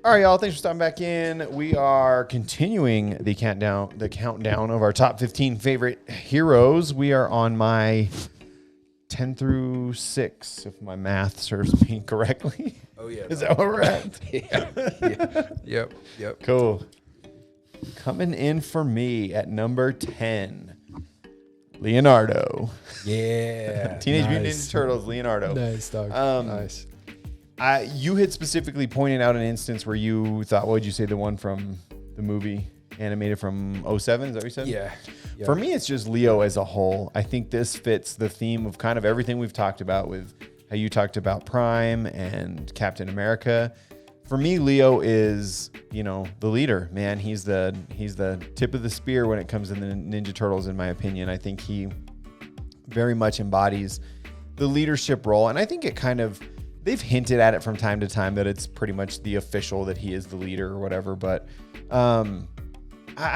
All right, y'all. Thanks for stopping back in. We are continuing the countdown of our top 15 favorite heroes. We are on my 10 through 6, if my math serves me correctly. Oh, yeah. Is that where we're at? Yeah. Yep. Cool. Coming in for me at number 10, Leonardo. Yeah. Teenage Mutant Ninja Turtles, Leonardo. Nice, dog. Nice. You had specifically pointed out an instance where you thought, what would you say, the one from the movie animated from 07? Is that what you said? Yeah. For me, it's just Leo as a whole. I think this fits the theme of kind of everything we've talked about with how you talked about Prime and Captain America. For me, Leo is, the leader, man. He's the tip of the spear when it comes to the Ninja Turtles, in my opinion. I think he very much embodies the leadership role. And I think it kind of, they've hinted at it from time to time that it's pretty much the official that he is the leader or whatever. But I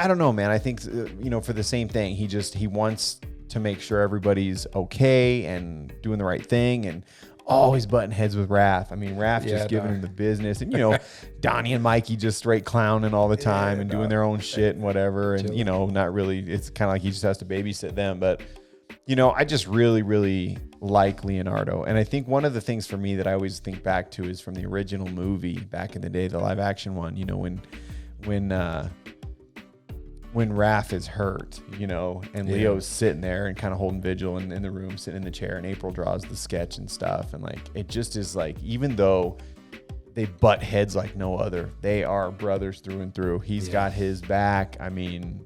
don't know, man. I think, for the same thing, he wants to make sure everybody's okay and doing the right thing, and always butting heads with Raph. I mean, Raph just giving him the business, and Donnie and Mikey just straight clowning all the time and doing their own shit and whatever, and not really. It's kind of like he just has to babysit them. But I just really, really like Leonardo, and I think one of the things for me that I always think back to is from the original movie back in the day, the live action one. When Raph is hurt, and Leo's sitting there and kind of holding vigil in the room, sitting in the chair, and April draws the sketch and stuff. And it just is even though they butt heads like no other, they are brothers through and through. He's got his back. I mean,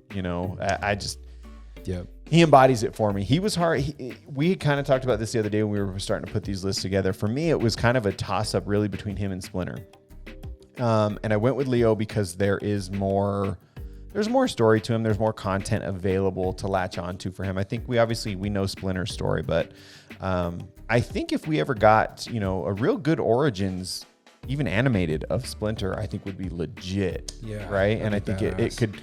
he embodies it for me. He was hard. We kind of talked about this the other day when we were starting to put these lists together. For me, it was kind of a toss up really between him and Splinter. And I went with Leo because there's more story to him. There's more content available to latch onto for him. I think we know Splinter's story, but I think if we ever got, a real good origins, even animated, of Splinter, I think would be legit. Yeah. Right. And I think it could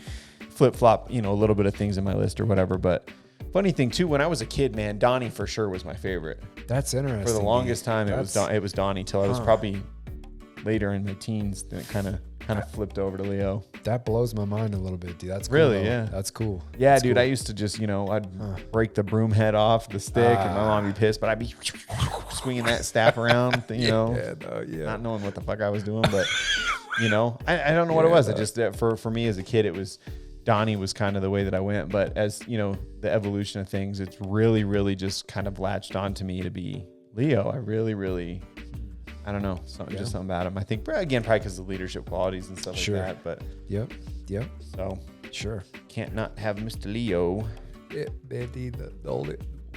flip flop, a little bit of things in my list or whatever. But funny thing too, when I was a kid, man, Donnie for sure was my favorite. That's interesting. For the longest time, it was Donnie till I was probably later in my teens that kind of flipped over to Leo. That blows my mind a little bit, dude. That's cool, really, yeah. That's cool. Yeah, that's dude. cool. I used to just, I'd break the broom head off the stick, and my mom would be pissed, but I'd be swinging that staff around, not knowing what the fuck I was doing, but I don't know what it was. It just for me as a kid, it was Donnie was kind of the way that I went, but as the evolution of things, it's really, really just kind of latched onto me to be Leo. I really, really. I don't know. Just something about him. I think, again, probably because of the leadership qualities and stuff like that. But Yep. So, sure. Can't not have Mr. Leo. Yeah, Andy,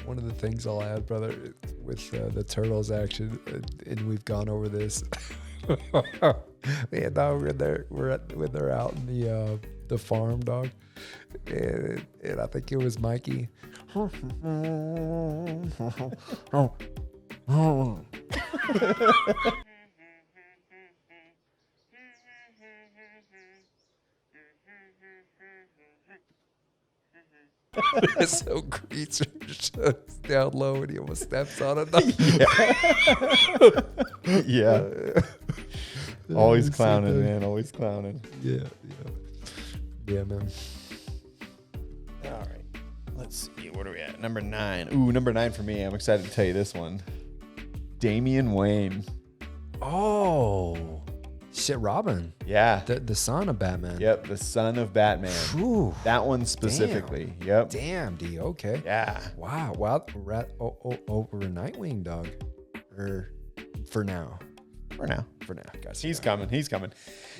one of the things I'll add, brother, with the Turtles action, and we've gone over this. Man, now when they're out in the farm, dog, and I think it was Mikey. It's so creature just down low and he almost steps on it. Yeah. Always clowning, man. Always clowning. Yeah, man. All right. Let's see. What are we at? Number 9. Ooh, number 9 for me. I'm excited to tell you this one. Damian Wayne. Oh, shit, Robin. Yeah. The son of Batman. Yep, the son of Batman. Whew. That one specifically. Damn. Yep. Damn, D. Okay. Yeah. Wow. Over Nightwing, dog. Or for now. Guys. He's coming.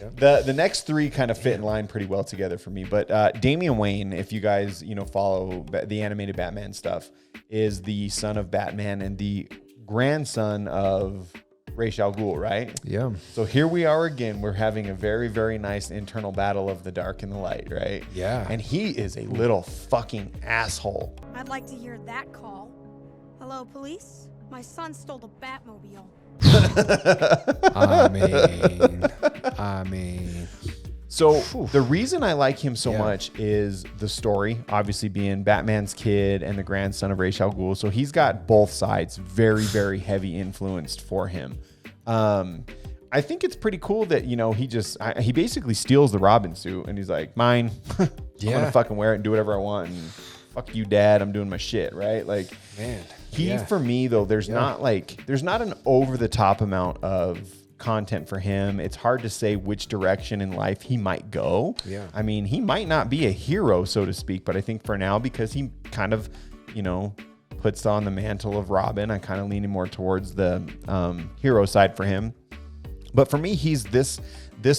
Yep. The next 3 kind of fit in line pretty well together for me. But Damian Wayne, if you guys follow the animated Batman stuff, is the son of Batman and the grandson of Ra's al Ghul, right? Yeah. So here we are again. We're having a very, very nice internal battle of the dark and the light, right? Yeah. And he is a little fucking asshole. I'd like to hear that call. Hello, police? My son stole the Batmobile. I mean. So the reason I like him so much is the story, obviously being Batman's kid and the grandson of Ra's al Ghul. So he's got both sides very, very heavy influenced for him. I think it's pretty cool that, he basically steals the Robin suit and he's like, mine. I'm going to fucking wear it and do whatever I want. And fuck you, dad. I'm doing my shit. Right. Like, man, for me though, there's not an over the top amount of content for him. It's hard to say which direction in life he might go. Yeah. I mean, he might not be a hero, so to speak, but I think for now, because he kind of, puts on the mantle of Robin, I kind of leaning more towards the hero side for him. But for me, he's this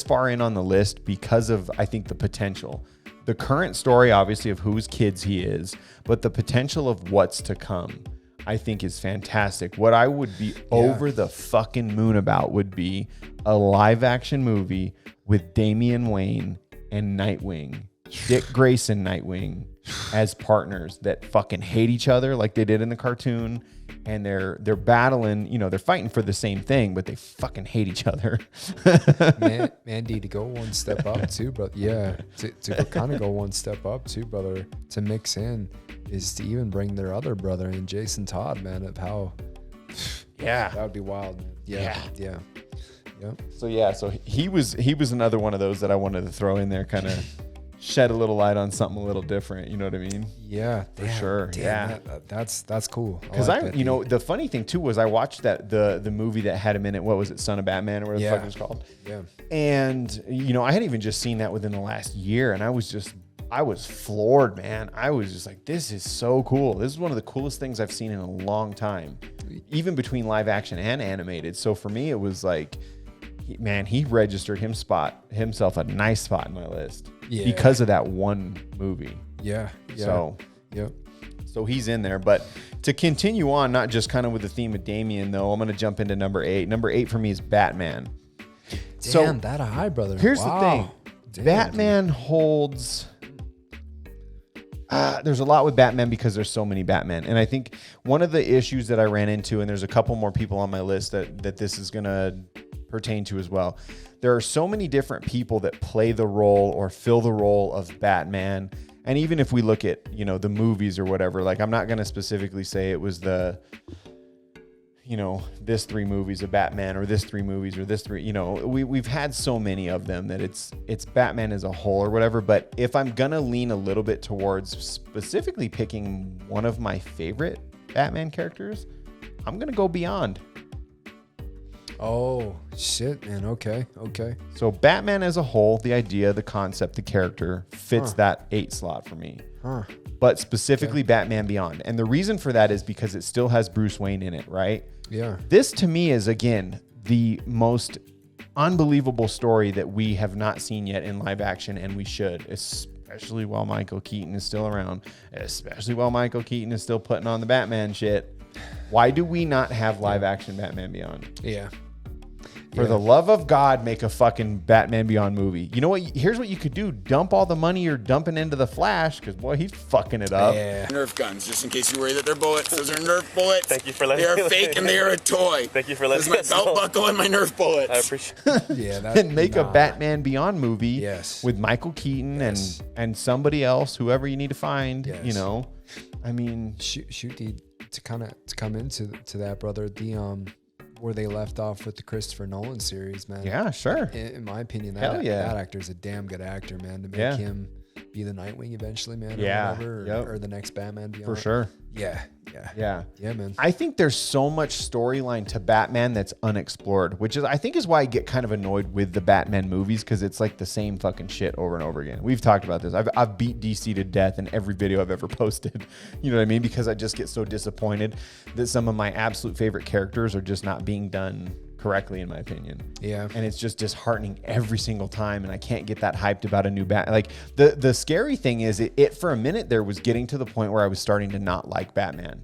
far in on the list because of, I think, the potential. The current story, obviously, of whose kids he is, but the potential of what's to come, I think is fantastic. What I would be over the fucking moon about would be a live action movie with Damian Wayne and Nightwing, Dick Grayson Nightwing, as partners that fucking hate each other like they did in the cartoon, and they're battling, they're fighting for the same thing, but they fucking hate each other. Mandy, to go one step up too, bro. Yeah, to kind of go one step up too, brother, to mix in is to even bring their other brother in, Jason Todd, man, of how that would be wild, man. Yeah. So he was another one of those that I wanted to throw in there, kind of shed a little light on something a little different. You know what I mean? Yeah, for sure. Damn, that's cool. Because the funny thing too was I watched the movie that had him in it. What was it, Son of Batman, or whatever the fuck it was called? Yeah. And I had even just seen that within the last year, and I was floored, man. I was just like, this is so cool. This is one of the coolest things I've seen in a long time, even between live action and animated. So for me, it was like, he registered himself a nice spot in my list because of that one movie. Yeah. So he's in there. But to continue on, not just kind of with the theme of Damien, though, I'm going to jump into number 8. Number 8 for me is Batman. Damn, that high, brother. Here's the thing. Damn, Batman holds... there's a lot with Batman because there's so many Batman. And I think one of the issues that I ran into, and there's a couple more people on my list that this is going to pertain to as well. There are so many different people that play the role or fill the role of Batman. And even if we look at, the movies or whatever, like I'm not going to specifically say it was the, this 3 movies of Batman or this 3 movies or this 3, we've had so many of them that it's Batman as a whole or whatever. But if I'm going to lean a little bit towards specifically picking one of my favorite Batman characters, I'm going to go Beyond. Oh, shit, man. Okay. So Batman as a whole, the idea, the concept, the character fits that 8 slot for me. But specifically Batman Beyond. And the reason for that is because it still has Bruce Wayne in it, right? Yeah. This to me is, again, the most unbelievable story that we have not seen yet in live action, and we should, especially while Michael Keaton is still around, especially while Michael Keaton is still putting on the Batman shit. Why do we not have live action Batman Beyond? Yeah. For the love of God, make a fucking Batman Beyond movie. You know what? Here's what you could do. Dump all the money you're dumping into the Flash, because, boy, he's fucking it up. Yeah. Nerf guns, just in case you worry that they're bullets. Those are Nerf bullets. Thank you for letting me They are fake and they are a toy. Thank you for letting me know. This is my belt buckle and my Nerf bullets. I appreciate it. Yeah, and make a Batman Beyond movie with Michael Keaton and somebody else, whoever you need to find, I mean... Shoot, to come into that, brother, where they left off with the Christopher Nolan series, man. Yeah, sure. In my opinion, that actor's a damn good actor, man. To make him be the Nightwing eventually, man. Yeah. Or whatever, or the next Batman Beyond. For sure. Yeah, man. I think there's so much storyline to Batman that's unexplored, which I think is why I get kind of annoyed with the Batman movies, because it's like the same fucking shit over and over again. We've talked about this. I've beat DC to death in every video I've ever posted. You know what I mean? Because I just get so disappointed that some of my absolute favorite characters are just not being done correctly, in my opinion. Yeah. And it's just disheartening every single time, and I can't get that hyped about a new Bat. Like the scary thing is it for a minute there was getting to the point where I was starting to not like Batman.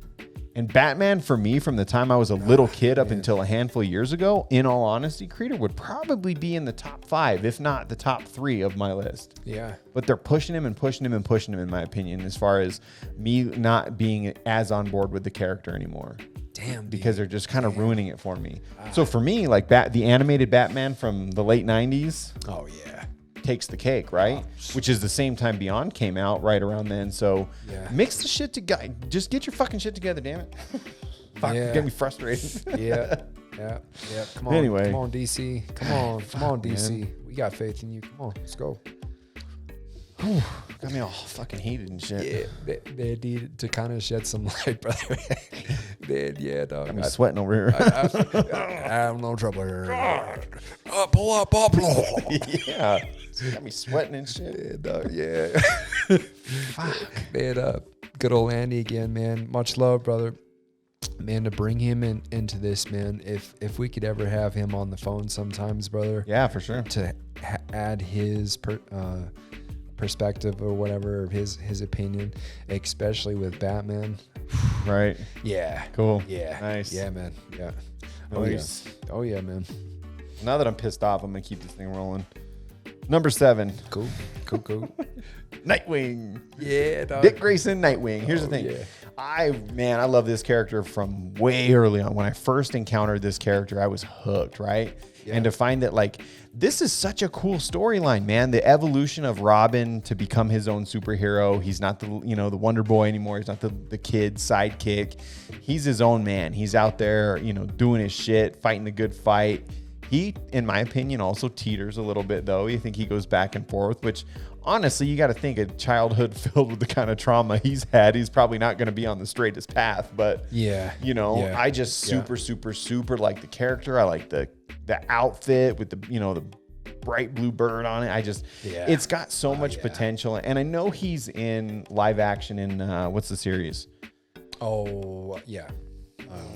And Batman, for me, from the time I was a little kid up until a handful of years ago, in all honesty, Creeder would probably be in the top 5, if not the top 3 of my list. Yeah. But they're pushing him, in my opinion, as far as me not being as on board with the character anymore. Damn, because they're just kind of ruining it for me. So for me, like the animated Batman from the late 90s. Oh, yeah. Takes the cake, right? Which is the same time Beyond came out, right around then. So mix the shit together. Just get your fucking shit together, damn it. Fuck, get me frustrated. Yeah. Come on. Anyway. Come on, DC. Come on, DC. man. We got faith in you. Come on, let's go. Got me all fucking heated and shit. Yeah, they need to kind of shed some light, brother. Man, yeah, dog. I'm sweating over here. I have no trouble here. Pull up. Yeah. Got me sweating and shit. Yeah, dog, yeah. Fuck. Man, good old Andy again, man. Much love, brother. Man, to bring him into this, man. If we could ever have him on the phone sometimes, brother. Yeah, for sure. To add his perspective or whatever, his opinion, especially with Batman. Right. Yeah. Cool. Yeah. Nice. Yeah, man. Yeah. Nice. Oh yeah, man. Now that I'm pissed off, I'm going to keep this thing rolling. Number 7. Cool. Nightwing. Yeah, dog. Dick Grayson, Nightwing. Here's the thing. Yeah. I love this character from way early on. When I first encountered this character, I was hooked, right? Yeah. And to find that, like, this is such a cool storyline, man. The evolution of Robin to become his own superhero. He's not the Wonder Boy anymore. He's not the kid sidekick. He's his own man. He's out there, doing his shit, fighting the good fight. He, in my opinion, also teeters a little bit, though. You think he goes back and forth, which honestly, you got to think a childhood filled with the kind of trauma he's had, he's probably not going to be on the straightest path. But I just super like the character. I like the outfit with the bright blue bird on it. It's got so much potential. And I know he's in live action in what's the series? Oh yeah,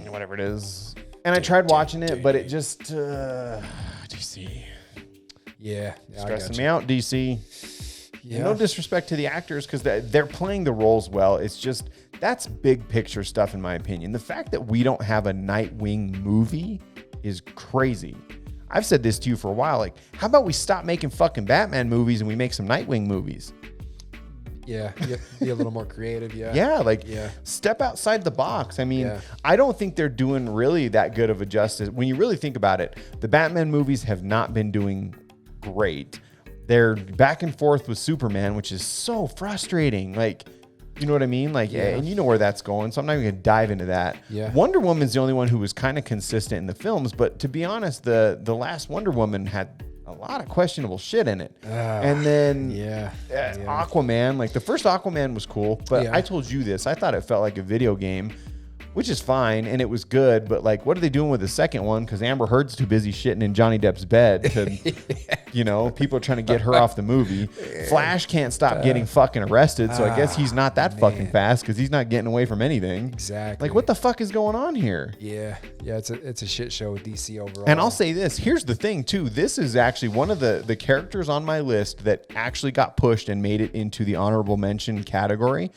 whatever it is. And I tried watching it, but it just DC. Yeah, stressing me out, DC. Yeah. No disrespect to the actors because they're playing the roles well. It's just that's big picture stuff, in my opinion. The fact that we don't have a Nightwing movie is crazy. I've said this to you for a while. Like, how about we stop making fucking Batman movies and we make some Nightwing movies? Yeah, be a little more creative. Yeah. Yeah, step outside the box. I mean, I don't think they're doing really that good of a justice. When you really think about it, the Batman movies have not been doing great. They're back and forth with Superman, which is so frustrating. Like, you know what I mean? Like, and you know where that's going, so I'm not even going to dive into that. Yeah. Wonder Woman's the only one who was kind of consistent in the films, but to be honest, the last Wonder Woman had a lot of questionable shit in it. And then Aquaman, like the first Aquaman was cool, but I told you this. I thought it felt like a video game, which is fine, and it was good, but like, what are they doing with the second one? Because Amber Heard's too busy shitting in Johnny Depp's bed to, people are trying to get her off the movie. Flash can't stop getting fucking arrested, so I guess he's not that fucking fast because he's not getting away from anything. Exactly. Like, what the fuck is going on here? Yeah, it's a shit show with DC overall. And I'll say this, here's the thing too, this is actually one of the characters on my list that actually got pushed and made it into the honorable mention category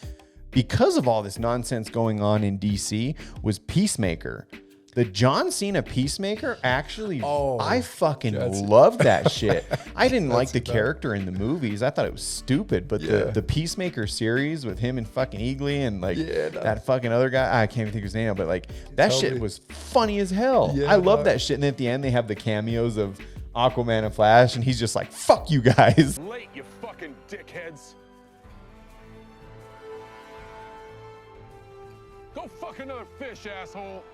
because of all this nonsense going on in DC was Peacemaker. The John Cena Peacemaker, actually, I fucking loved that shit. I didn't like the character in the movies. I thought it was stupid, but the Peacemaker series with him and fucking Eagly and like that fucking other guy, I can't even think of his name, but like that shit was funny as hell. I love that shit. And then at the end, they have the cameos of Aquaman and Flash, and he's just like, fuck you guys. Late, you fucking dickheads. Go fuck another fish, asshole.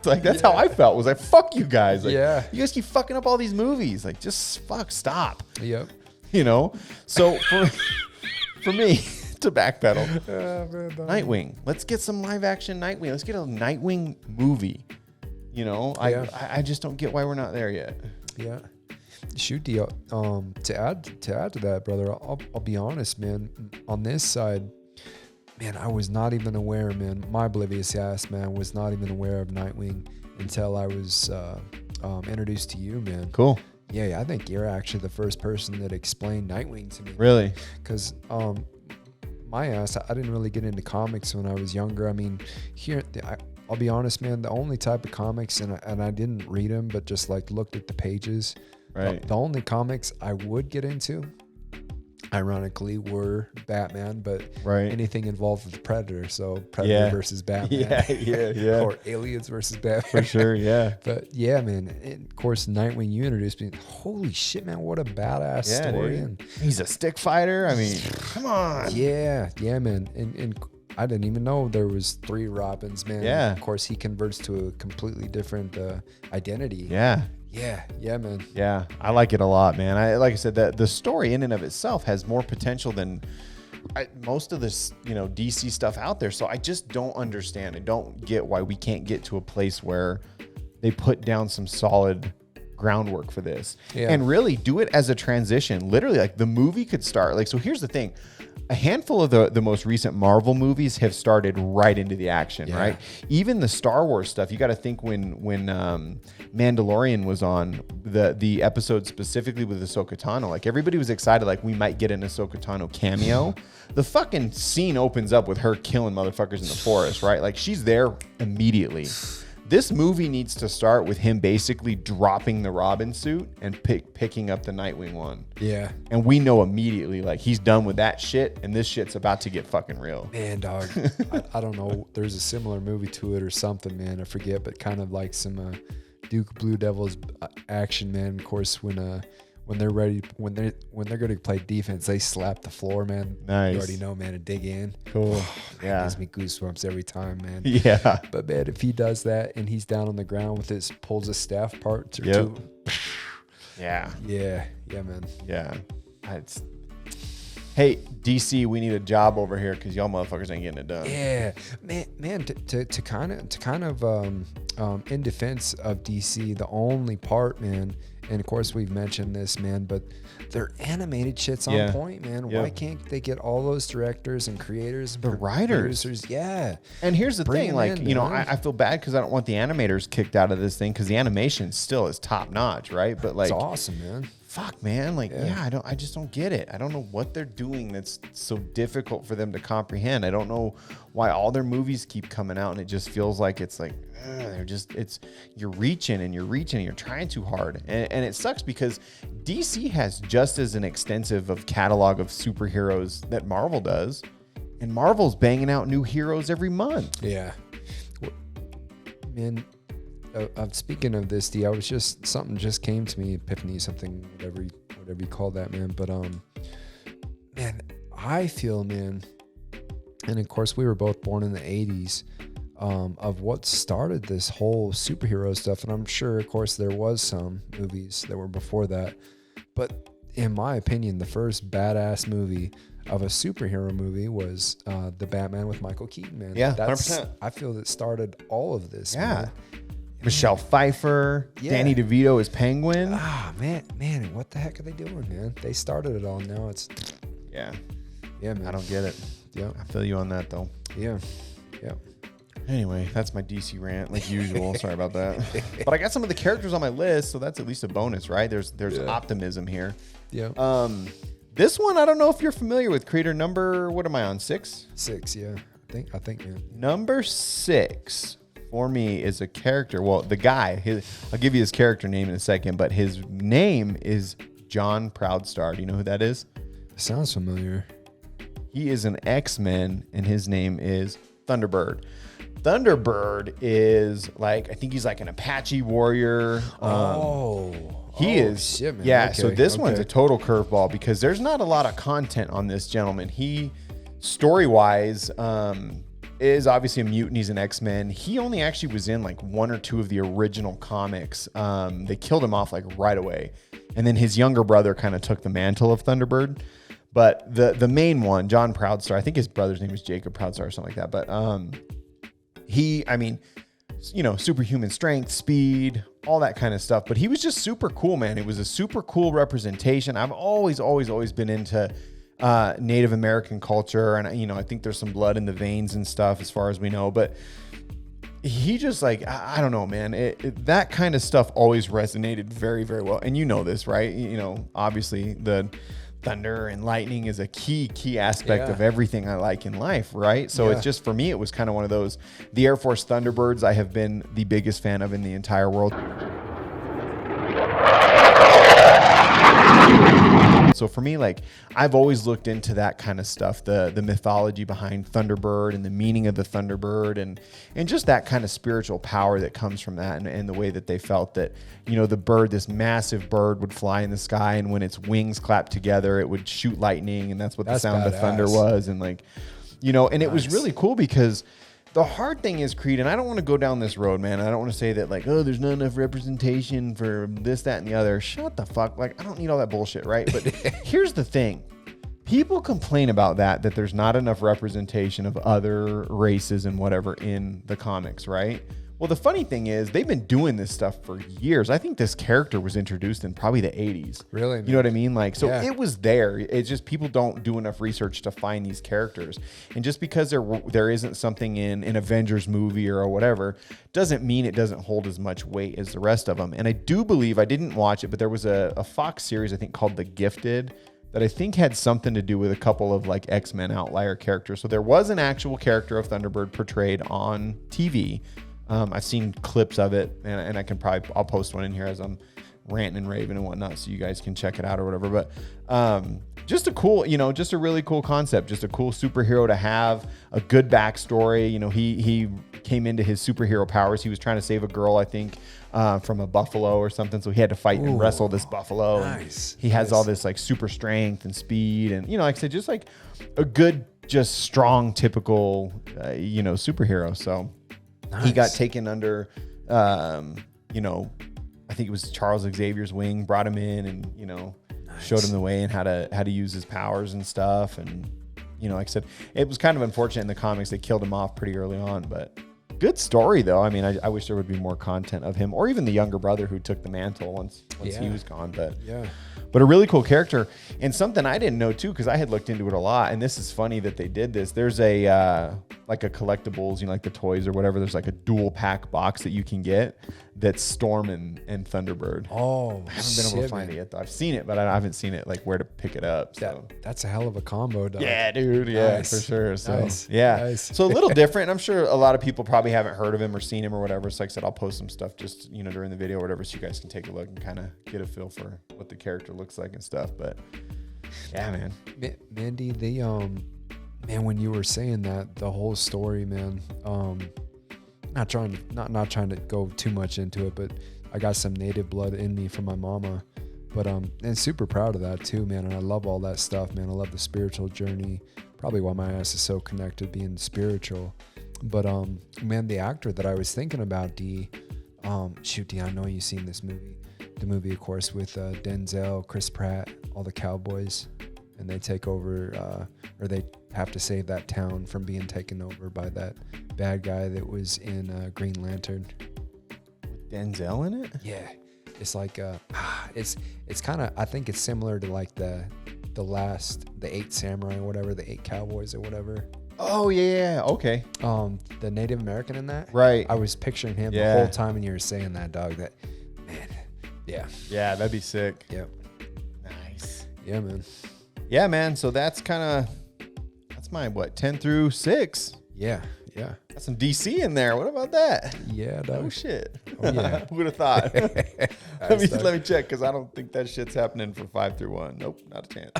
Like, that's how I felt. Was like, fuck you guys. Like, you guys keep fucking up all these movies. Like, just stop. Yep. So for me to backpedal, Nightwing. Let's get some live action Nightwing. Let's get a Nightwing movie. I just don't get why we're not there yet. Yeah. Shoot, to add to that, brother, I'll be honest, man. On this side, man, I was not even aware, man. My oblivious ass, man, was not even aware of Nightwing until I was introduced to you, man. Cool. Yeah, I think you're actually the first person that explained Nightwing to me. Really? Because my ass, I didn't really get into comics when I was younger. I mean, I'll be honest, man, the only type of comics, and I didn't read them, but just like looked at the pages. Right. The only comics I would get into, ironically, were Batman, but anything involved with Predator. So Predator versus Batman. Yeah. Or Aliens versus Batman. For sure, yeah. But yeah, man. And of course, Nightwing, you introduced me. Holy shit, man. What a badass story. Dude. And he's a stick fighter. I mean, come on. Yeah, man. And I didn't even know there was 3 Robins, man. Yeah. Of course, he converts to a completely different identity. Yeah. Yeah, man. Yeah. I like it a lot, man. Like I said, the story in and of itself has more potential than most of this, DC stuff out there. So I just don't understand. I don't get why we can't get to a place where they put down some solid groundwork for this and really do it as a transition. Literally, like the movie could start. Like, so here's the thing. A handful of the most recent Marvel movies have started right into the action, right? Even the Star Wars stuff, you got to think when Mandalorian was on, the episode specifically with Ahsoka Tano, like everybody was excited, like we might get an Ahsoka Tano cameo. The fucking scene opens up with her killing motherfuckers in the forest, right? Like she's there immediately. This movie needs to start with him basically dropping the Robin suit and picking up the Nightwing one. Yeah. And we know immediately, like, he's done with that shit, and this shit's about to get fucking real. Man, dog. I don't know. There's a similar movie to it or something, man. I forget, but kind of like some Duke Blue Devils action, man. Of course, when they're ready, when they're going to play defense, they slap the floor, man. Nice. You already know, man, to dig in. Cool. Yeah. It gives me goosebumps every time, man. Yeah. But man, if he does that and he's down on the ground with his pulls his staff parts or two. Yeah. Yeah, man. Yeah. Hey, DC, we need a job over here because y'all motherfuckers ain't getting it done. Yeah, man. To kind of in defense of DC, the only part, man. And of course, we've mentioned this, man, but their animated shit's on point, man. Why can't they get all those directors and creators, and the writers? Producers? Yeah. And here's the thing, like, in, I feel bad because I don't want the animators kicked out of this thing because the animation still is top notch, right? But like, it's awesome, man. Fuck, man. Like, I just don't get it. I don't know what they're doing that's so difficult for them to comprehend. I don't know why all their movies keep coming out and it just feels like it's like, you're reaching and you're trying too hard. And it sucks because DC has just as an extensive of catalog of superheroes that Marvel does. And Marvel's banging out new heroes every month. Yeah. Man, speaking of this, D, something just came to me, epiphany, something, whatever you call that, man. But man, I feel, man, and of course we were both born in the 80s, of what started this whole superhero stuff. And I'm sure, of course, there was some movies that were before that. But in my opinion, the first badass movie of a superhero movie was the Batman with Michael Keaton, man. Yeah, 100%. I feel that started all of this, Yeah. man. Michelle Pfeiffer, Danny DeVito as Penguin. Man, what the heck are they doing, man? They started it all. Now it's Yeah, man. I don't get it. Yeah, I feel you on that, though. yeah. Anyway, that's my DC rant, like usual. Sorry about that. But I got some of the characters on my list, so that's at least a bonus, right? There's optimism here. Yeah. This one, I don't know if you're familiar with. Creator number, what am I on, 6? 6, yeah. I think, man. Number 6 for me is a character. Well, the guy, I'll give you his character name in a second, but his name is John Proudstar. Do you know who that is? Sounds familiar. He is an X-Men, and his name is Thunderbird. Thunderbird is like, I think he's like an Apache warrior. He is. Shit, man. Yeah. Okay, So this one's a total curveball because there's not a lot of content on this gentleman. He, story-wise, is obviously a mutant. He's an X-Men. He only actually was in like 1 or 2 of the original comics. They killed him off like right away. And then his younger brother kind of took the mantle of Thunderbird. But the main one, John Proudstar, I think his brother's name was Jacob Proudstar or something like that. But superhuman strength, speed, all that kind of stuff. But he was just super cool, man. It was a super cool representation. I've always been into Native American culture. And, I think there's some blood in the veins and stuff as far as we know. But he just like, I don't know, man. That kind of stuff always resonated very, very well. And you know this, right? Obviously the thunder and lightning is a key aspect of everything I like in life, right? So it's just, for me, it was kind of one of those, the Air Force Thunderbirds I have been the biggest fan of in the entire world. So for me, like, I've always looked into that kind of stuff, the mythology behind Thunderbird and the meaning of the Thunderbird and just that kind of spiritual power that comes from that and the way that they felt that, the bird, this massive bird would fly in the sky and when its wings clapped together, it would shoot lightning and that's what the sound of thunder was. And like, and it was really cool because the hard thing is, Creed, and I don't want to go down this road, man. I don't want to say that like, oh, there's not enough representation for this, that, and the other. Shut the fuck. Like, I don't need all that bullshit, right? But here's the thing. People complain about that there's not enough representation of other races and whatever in the comics, right? Well, the funny thing is they've been doing this stuff for years. I think this character was introduced in probably the 80s. Really? You know what I mean? Like, so it was there. It's just people don't do enough research to find these characters. And just because there isn't something in an Avengers movie or whatever, doesn't mean it doesn't hold as much weight as the rest of them. And I do believe, I didn't watch it, but there was a Fox series, I think, called The Gifted, that I think had something to do with a couple of like X-Men outlier characters. So there was an actual character of Thunderbird portrayed on TV. I've seen clips of it, and I'll post one in here as I'm ranting and raving and whatnot, so you guys can check it out or whatever. But just a cool, just a really cool concept, just a cool superhero to have, a good backstory. He came into his superhero powers. He was trying to save a girl, I think, from a buffalo or something. So he had to fight and wrestle this buffalo. Nice. He has all this like super strength and speed, and like I said, just like a good, just strong, typical, superhero. So. Nice. He got taken under, I think it was Charles Xavier's wing, brought him in and, showed him the way and how to use his powers and stuff. And, like I said, it was kind of unfortunate in the comics. They killed him off pretty early on, but good story though. I mean, I wish there would be more content of him or even the younger brother who took the mantle once he was gone, but a really cool character and something I didn't know too, because I had looked into it a lot. And this is funny that they did this. There's like a collectibles, like the toys or whatever. There's like a dual pack box that you can get that's Storm and Thunderbird. Oh, I haven't been able to find it yet though. I've seen it, but I haven't seen it like where to pick it up. So that's a hell of a combo, dog. Yeah, dude. Yeah, for sure. So nice. So a little different. I'm sure a lot of people probably haven't heard of him or seen him or whatever. So like I said, I'll post some stuff just, during the video or whatever, so you guys can take a look and kind of get a feel for what the character looks like and stuff. But yeah, man. Mandy, man, when you were saying that, the whole story, man, not trying to go too much into it, but I got some native blood in me from my mama, but and super proud of that too, man. And I love all that stuff, man. I love the spiritual journey. Probably why my ass is so connected, being spiritual. But man, the actor that I was thinking about, D, I know you've seen this movie. The movie, of course, with Denzel, Chris Pratt, all the cowboys, and they take over, or they have to save that town from being taken over by that bad guy that was in Green Lantern. With Denzel in it? Yeah, it's like it's kind of, I think it's similar to like the 8 samurai or whatever, the 8 cowboys or whatever. Oh yeah, okay. The Native American in that, right? I was picturing him the whole time, and you were saying that, dog. That man, yeah, that'd be sick. Yep, nice. Yeah, man. Yeah, man. So that's my 10 through 6. Yeah. Got some DC in there. What about that? Yeah, dog. Oh shit. Oh yeah. Who would have thought? let me check, because I don't think that shit's happening for 5 through 1. Nope, not a chance.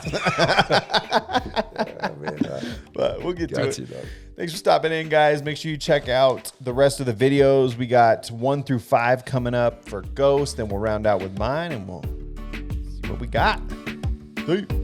But we'll get to it. Dog. Thanks for stopping in, guys. Make sure you check out the rest of the videos. We got 1 through 5 coming up for Ghost, then we'll round out with mine and we'll see what we got. See you.